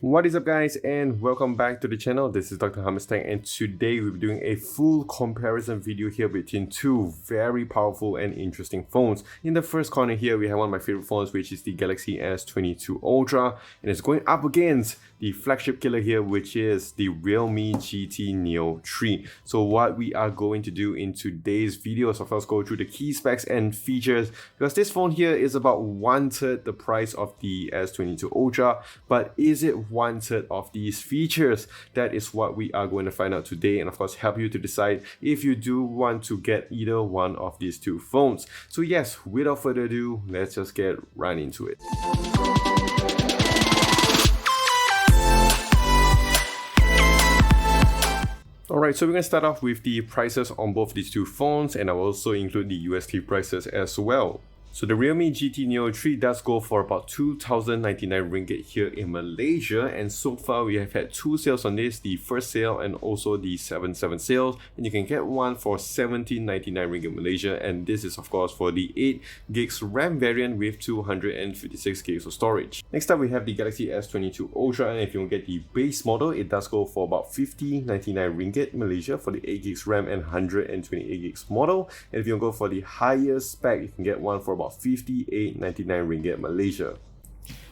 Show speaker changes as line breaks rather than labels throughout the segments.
What is up guys, and welcome back to the channel. This is Dr. Hammerstein, and today we'll be doing a full comparison video here between two very powerful and interesting phones. In the first corner here we have one of my favorite phones, which is the Galaxy S22 Ultra, and it's going up against the flagship killer here, which is the Realme GT Neo 3. So what we are going to do in today's video is of course go through the key specs and features, because this phone here is about 1/3 the price of the S22 Ultra, but is it 1/3 of these features? That is what we are going to find out today, and of course help you to decide if you do want to get either one of these two phones. So yes, without further ado, let's just get right into it. Alright, so we're going to start off with the prices on both these two phones, and I will also include the USD prices as well. So the Realme GT Neo 3 does go for about 2,099 ringgit here in Malaysia, and so far we have had two sales on this, the first sale and also the 7/7 sales, and you can get one for 1,799 ringgit Malaysia, and this is of course for the 8GB RAM variant with 256GB of storage. Next up we have the Galaxy S22 Ultra, and if you get the base model, it does go for about 5099 ringgit Malaysia for the 8GB RAM and 128GB model, and if you go for the higher spec, you can get one for about 5899 ringgit Malaysia.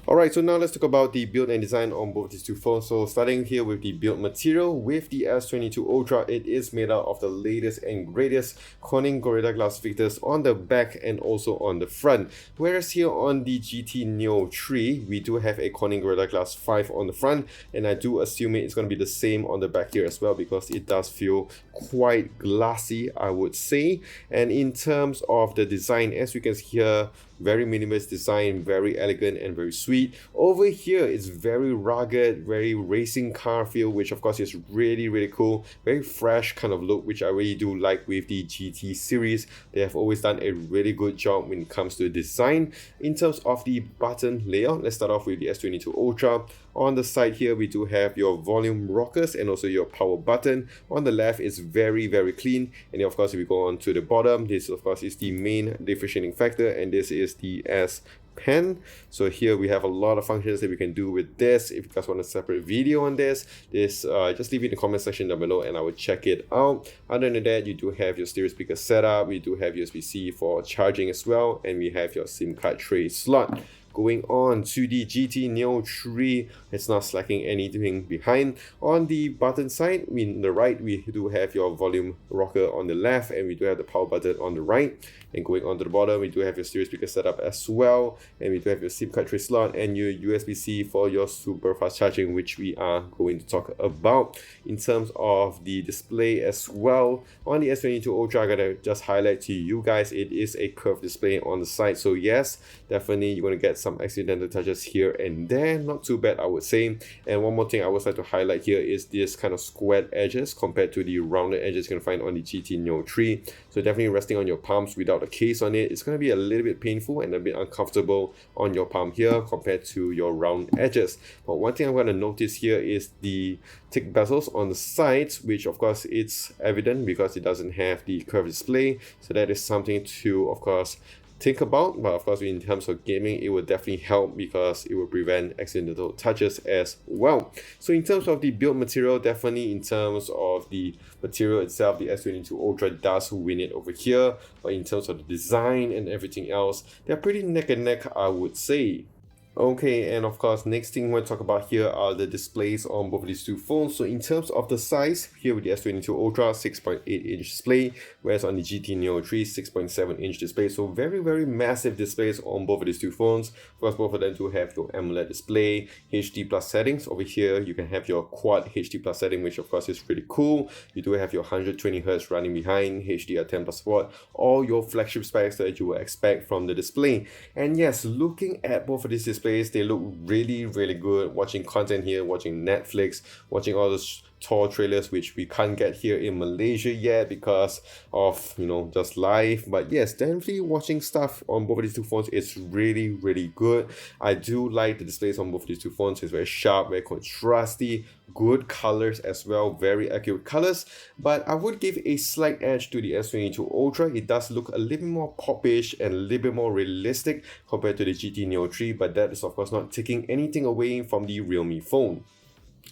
Alright, so now let's talk about the build and design on both these two phones. So starting here with the build material, with the S22 Ultra, it is made out of the latest and greatest Corning Gorilla Glass filters on the back and also on the front. Whereas here on the GT Neo 3, we do have a Corning Gorilla Glass 5 on the front, and I do assume it's going to be the same on the back here as well, because it does feel quite glassy, I would say. And in terms of the design, as you can see here, very minimalist design, very elegant and very sweet. Over here, it's very rugged, very racing car feel, which of course is really cool. Very fresh kind of look, which I really do like with the GT series. They have always done a really good job when it comes to design. In terms of the button layout, let's start off with the S22 Ultra. On the side here, we do have your volume rockers and also your power button. On the left, it's very clean. And then of course, if we go on to the bottom, this of course is the main differentiating factor, and this is the S Pen. So here we have a lot of functions that we can do with this. If you guys want a separate video on this, just leave it in the comment section down below and I will check it out. Other than that, you do have your stereo speaker setup, we do have USB-C for charging as well, and we have your SIM card tray slot. Going on to the GT Neo 3, it's not slacking anything behind. On the button side, on the right, we do have your volume rocker on the left, and we do have the power button on the right. And going on to the bottom, we do have your stereo speaker setup as well, and we do have your SIM card tray slot and your USB-C for your super fast charging, which we are going to talk about. In terms of the display as well, on the S22 Ultra, I gotta just highlight to you guys, it is a curved display on the side. So yes, definitely you're gonna get some accidental touches here and there, not too bad I would say. And one more thing I would like to highlight here is this kind of squared edges compared to the rounded edges you're gonna find on the GT Neo 3. So definitely resting on your palms without a case on it, it's going to be a little bit painful and a bit uncomfortable on your palm here compared to your round edges. But one thing I'm going to notice here is the thick bezels on the sides, which of course it's evident because it doesn't have the curved display. So that is something to of course think about, but of course in terms of gaming it will definitely help because it will prevent accidental touches as well. So in terms of the build material, definitely in terms of the material itself, the S22 Ultra does win it over here, but in terms of the design and everything else, they're pretty neck and neck, I would say. Okay, and of course next thing we're going to talk about here are the displays on both of these two phones. So in terms of the size, here with the S22 Ultra, 6.8-inch display, whereas on the GT Neo 3, 6.7-inch display. So very massive displays on both of these two phones. Of course, both of them do have your AMOLED display, HD plus settings. Over here you can have your quad HD plus setting, which of course is pretty cool. You do have your 120Hz running behind, HDR10 plus support, all your flagship specs that you would expect from the display. And yes, looking at both of these displays, they look really good. Watching content here, watching Netflix, watching all those tour trailers, which we can't get here in Malaysia yet because of, you know, just life. But yes, definitely watching stuff on both of these two phones is really good. I do like the displays on both of these two phones. It's very sharp, very contrasty, good colors as well, very accurate colors. But I would give a slight edge to the S22 Ultra. It does look a little bit more popish and a little bit more realistic compared to the GT Neo 3, but that is of course not taking anything away from the Realme phone.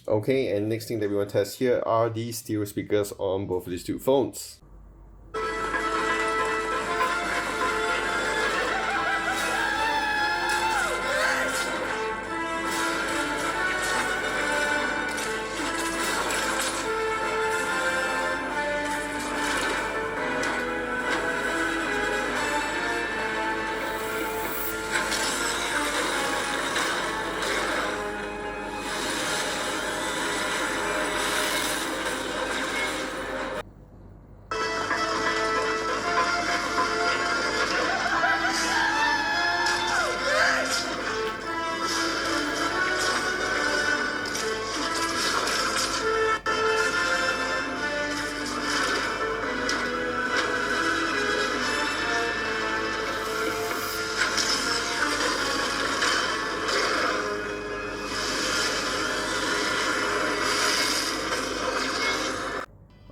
Okay, and next thing that we want to test here are the stereo speakers on both of these two phones.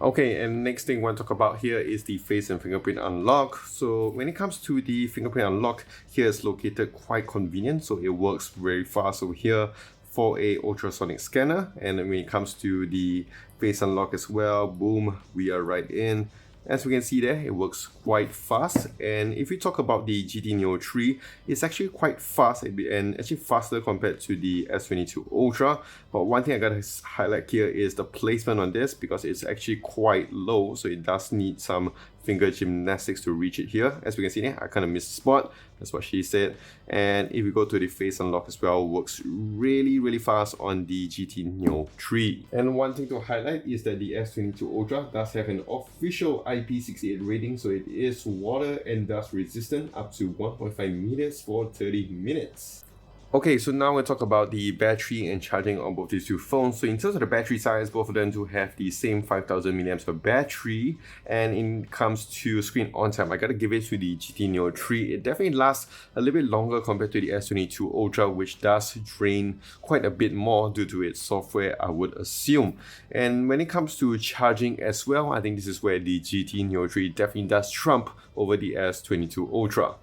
Okay, and next thing I want to talk about here is the face and fingerprint unlock. So when it comes to the fingerprint unlock, here is located quite convenient, so it works very fast over here for a ultrasonic scanner. And when it comes to the face unlock as well, boom, we are right in. As we can see there, it works quite fast. And if we talk about the GT Neo 3, it's actually quite fast and actually faster compared to the S22 Ultra. But one thing I gotta highlight here is the placement on this, because it's actually quite low, so it does need some finger gymnastics to reach it here. As we can see there, I kind of missed the spot. That's what she said. And if we go to the face unlock as well, works really fast on the GT Neo 3. And one thing to highlight is that the S22 Ultra does have an official IP68 rating, so it is water and dust resistant up to 1.5 meters for 30 minutes. Okay, so now we'll talk about the battery and charging on both these two phones. So in terms of the battery size, both of them do have the same 5000 milliamps of battery. And in comes to screen on time, I gotta give it to the GT Neo 3. It definitely lasts a little bit longer compared to the S22 Ultra, which does drain quite a bit more due to its software, I would assume. And when it comes to charging as well, I think this is where the GT Neo 3 definitely does trump over the S22 Ultra.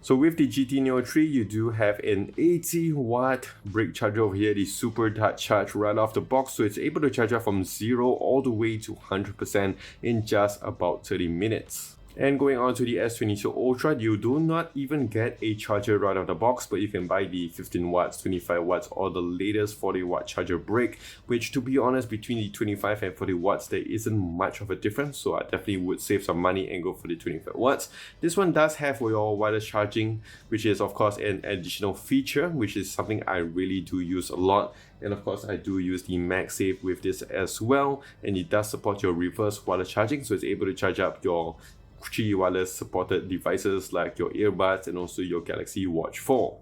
So with the GT Neo 3, you do have an 80-watt brick charger over here, the super dart charge right off the box. So it's able to charge up from 0 all the way to 100% in just about 30 minutes. And going on to the S22 Ultra, you do not even get a charger right out of the box, but you can buy the 15 watts, 25 watts, or the latest 40 watt charger brick, which, to be honest, between the 25 and 40 watts, there isn't much of a difference. So I definitely would save some money and go for the 25 watts. This one does have your wireless charging, which is of course an additional feature, which is something I really do use a lot. And of course, I do use the MagSafe with this as well. And it does support your reverse wireless charging, so it's able to charge up your 3 wireless supported devices like your earbuds and also your Galaxy Watch 4.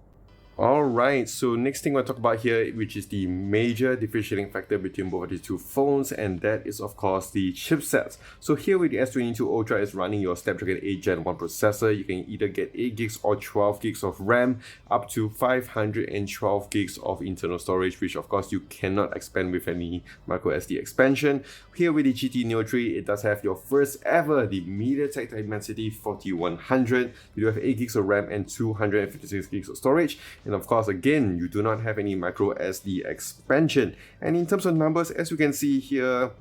Alright, so next thing we'll talk about here, which is the major differentiating factor between both of these two phones, and that is of course the chipsets. So here with the S22 Ultra is running your Snapdragon 8 Gen 1 processor. You can either get 8 gigs or 12 gigs of RAM, up to 512 gigs of internal storage, which of course you cannot expand with any microSD expansion. Here with the GT Neo 3, it does have your first ever, the MediaTek Dimensity 4100. You do have 8 gigs of RAM and 256 gigs of storage. And of course, again, you do not have any micro SD expansion. And in terms of numbers, as you can see here,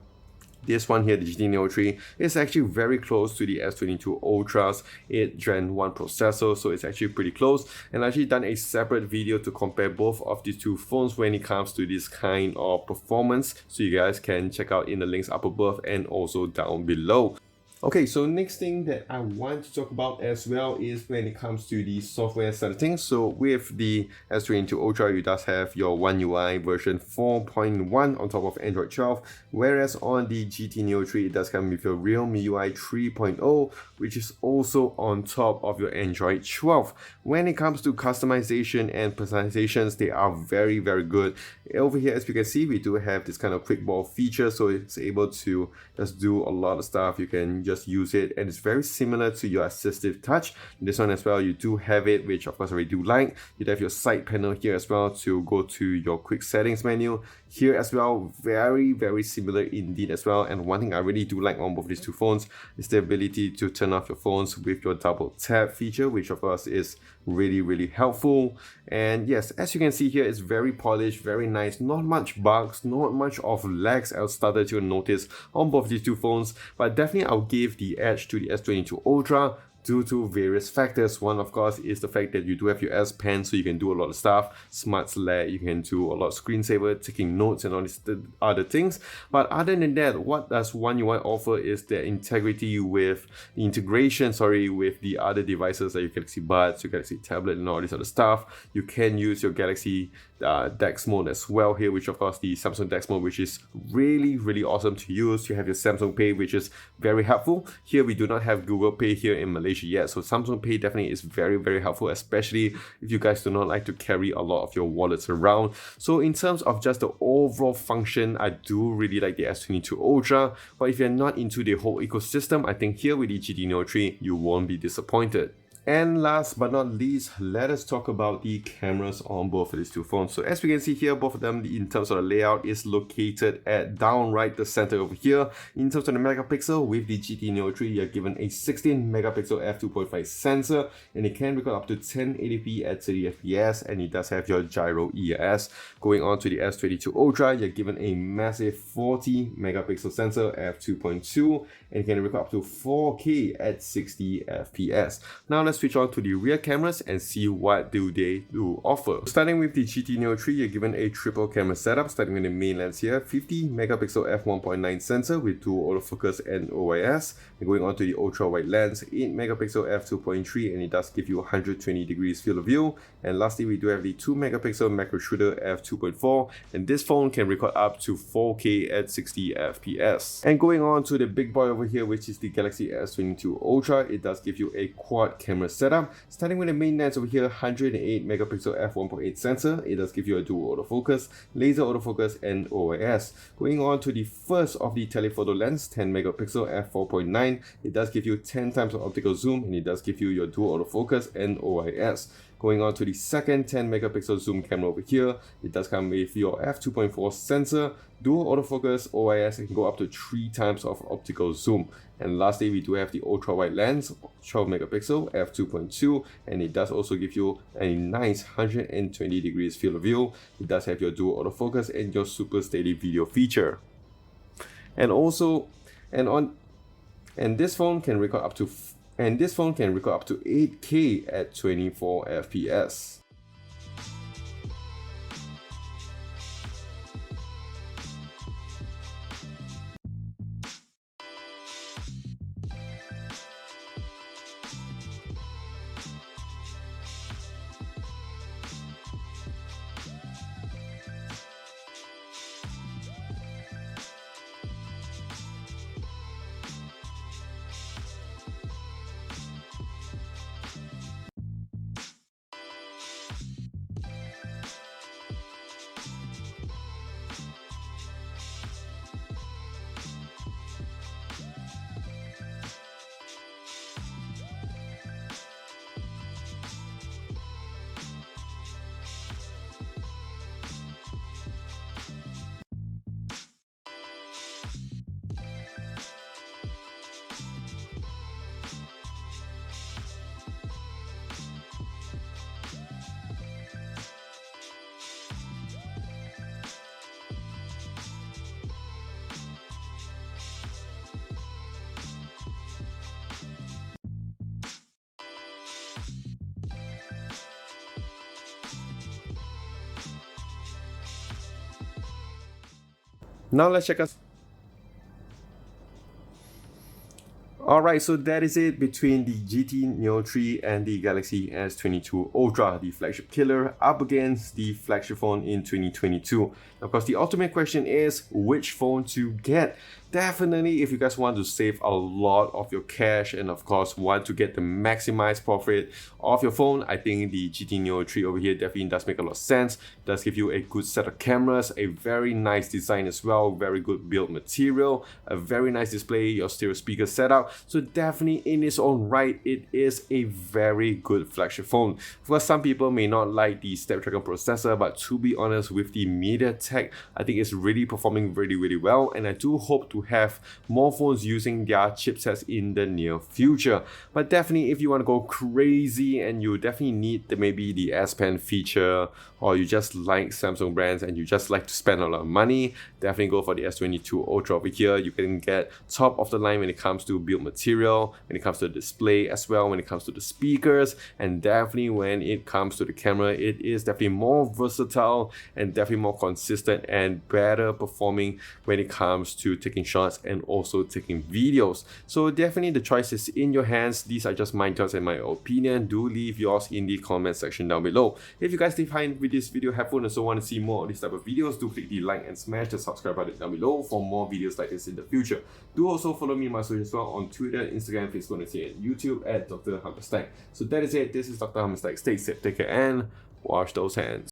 this one here, the GT Neo 3, is actually very close to the S22 Ultra's 8 Gen 1 processor, so it's actually pretty close. And I've actually done a separate video to compare both of these two phones when it comes to this kind of performance, so you guys can check out in the links up above and also down below. Okay, so next thing that I want to talk about as well is when it comes to the software side of things. So with the S22 Ultra, you does have your One UI version 4.1 on top of Android 12, whereas on the GT Neo 3, it does come with your REALMEUI 3.0, which is also on top of your Android 12. When it comes to customization and personalizations, they are very, very good. Over here, as you can see, we do have this kind of quick ball feature, so it's able to just do a lot of stuff. You can just use it, and it's very similar to your assistive touch. This one as well, you do have it, which of course I really do like. You have your side panel here as well to go to your quick settings menu. Here as well, very, very similar indeed as well. And one thing I really do like on both these two phones is the ability to turn off your phones with your double tap feature, which of course is really, really helpful. And yes, as you can see here, it's very polished, very nice, not much bugs, not much of lags I started to notice on both these two phones, but definitely I'll give the edge to the S22 Ultra due to various factors. One, of course, is the fact that you do have your S Pen, so you can do a lot of stuff. Smart Select, you can do a lot of screensaver, taking notes and all these other things. But other than that, what does One UI offer is the integration with the other devices like your Galaxy Buds, your Galaxy Tablet, and all this other stuff. You can use your Galaxy DeX mode as well here, which of course the Samsung DeX mode, which is really, really awesome to use. You have your Samsung Pay, which is very helpful. Here we do not have Google Pay here in Malaysia yet, so Samsung Pay definitely is very, very helpful, especially if you guys do not like to carry a lot of your wallets around. So in terms of just the overall function, I do really like the S22 Ultra, but if you're not into the whole ecosystem, I think here with the GT Neo 3, you won't be disappointed. And last but not least, let us talk about the cameras on both of these two phones. So as we can see here, both of them in terms of the layout is located at downright the center over here. In terms of the megapixel, with the GT Neo 3, you're given a 16 megapixel f2.5 sensor, and it can record up to 1080p at 30 fps, and it does have your gyro EIS. Going on to the S22 Ultra, you're given a massive 40 megapixel sensor f2.2, and it can record up to 4K at 60 fps. Now let's switch on to the rear cameras and see what do they offer. Starting with the GT Neo 3, you're given a triple camera setup, starting with the main lens here, 50 megapixel f1.9 sensor with dual autofocus and OIS. And going on to the ultra wide lens, 8 megapixel f2.3, and it does give you 120 degrees field of view. And lastly, we do have the 2 megapixel macro shooter f2.4, and this phone can record up to 4K at 60 fps. And going on to the big boy over here, which is the Galaxy S22 Ultra, it does give you a quad camera setup. Starting with the main lens over here, 108 megapixel f1.8 sensor. It does give you a dual autofocus, laser autofocus, and OIS. Going on to the first of the telephoto lens, 10 megapixel f4.9. It does give you 10 times of optical zoom, and it does give you your dual autofocus and OIS. Going on to the second 10 megapixel zoom camera over here, it does come with your f2.4 sensor, dual autofocus, OIS, it can go up to 3 times of optical zoom. And lastly, we do have the ultra wide lens, 12 megapixel, f2.2, and it does also give you a nice 120 degrees field of view. It does have your dual autofocus and your super steady video feature. And this phone can record up to 8K at 24 fps. Now let's check out. Alright, so that is it between the GT Neo 3 and the Galaxy S22 Ultra, the flagship killer, up against the flagship phone in 2022. Of course, the ultimate question is which phone to get. Definitely, if you guys want to save a lot of your cash and of course want to get the maximized profit of your phone, I think the GT Neo 3 over here definitely does make a lot of sense. It does give you a good set of cameras, a very nice design as well, very good build material, a very nice display, your stereo speaker setup. So definitely in its own right, it is a very good flagship phone. Of course, some people may not like the Snapdragon processor, but to be honest, with the MediaTek, I think it's really performing really well, and I do hope to have more phones using their chipsets in the near future. But definitely if you want to go crazy and you definitely need maybe the S Pen feature, or you just like Samsung brands and you just like to spend a lot of money, definitely go for the S22 Ultra over here. You can get top of the line when it comes to build material, when it comes to the display as well, when it comes to the speakers, and definitely when it comes to the camera, it is definitely more versatile and definitely more consistent and better performing when it comes to taking shots and also taking videos. So definitely the choice is in your hands. These are just my thoughts and my opinion. Do leave yours in the comment section down below. If you guys did find this video helpful and also want to see more of this type of videos, do click the like and smash the subscribe button down below for more videos like this in the future. Do also follow me on my socials as well on Twitter, Instagram, Facebook, and YouTube at Dr. Hammerstack. So that is it. This is Dr. Hammerstack. Stay safe, take care, and wash those hands.